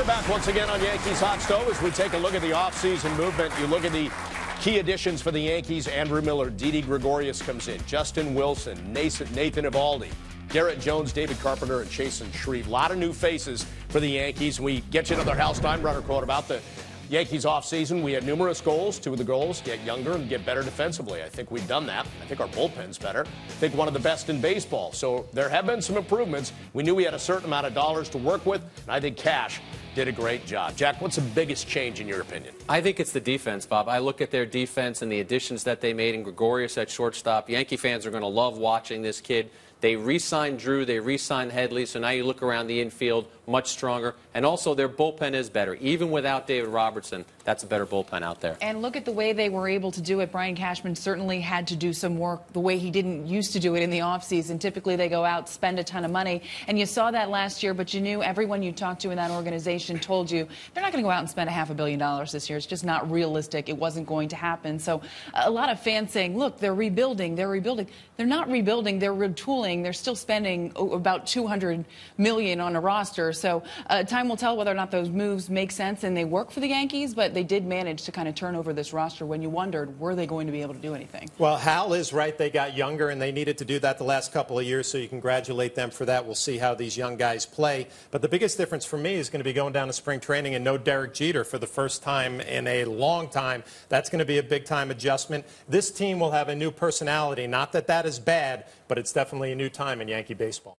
We're back once again on Yankees Hot Stove as we take a look at the offseason movement. You look at the key additions for the Yankees. Andrew Miller, Didi Gregorius comes in, Justin Wilson, Nathan Eovaldi, Garrett Jones, David Carpenter, and Chasen Shreve. A lot of new faces for the Yankees. We get you another Hal Steinbrenner quote about the Yankees offseason. We had numerous goals. Two of the goals, get younger and get better defensively. I think we've done that. I think our bullpen's better. I think one of the best in baseball. So there have been some improvements. We knew we had a certain amount of dollars to work with, and I think Cash did a great job. Jack, what's the biggest change in your opinion? I think it's the defense, Bob. I look at their defense and the additions that they made in Gregorius at shortstop. Yankee fans are going to love watching this kid. They re-signed Drew, they re-signed Headley, so now you look around the infield, much stronger. And also their bullpen is better. Even without David Robertson, that's a better bullpen out there. And look at the way they were able to do it. Brian Cashman certainly had to do some work the way he didn't used to do it in the offseason. Typically they go out, spend a ton of money. And you saw that last year, but you knew everyone you talked to in that organization told you they're not going to go out and spend $500 million this year. It's just not realistic. It wasn't going to happen. So a lot of fans saying, look, they're rebuilding, they're rebuilding. They're not rebuilding, they're retooling. They're still spending about $200 million on a roster. So time will tell whether or not those moves make sense and they work for the Yankees, but they did manage to kind of turn over this roster when you wondered, were they going to be able to do anything? Well, Hal is right. They got younger, and they needed to do that the last couple of years, so you congratulate them for that. We'll see how these young guys play. But the biggest difference for me is going to be going down to spring training and no Derek Jeter for the first time in a long time. That's going to be a big-time adjustment. This team will have a new personality. Not that that is bad, but it's definitely a new time in Yankee baseball.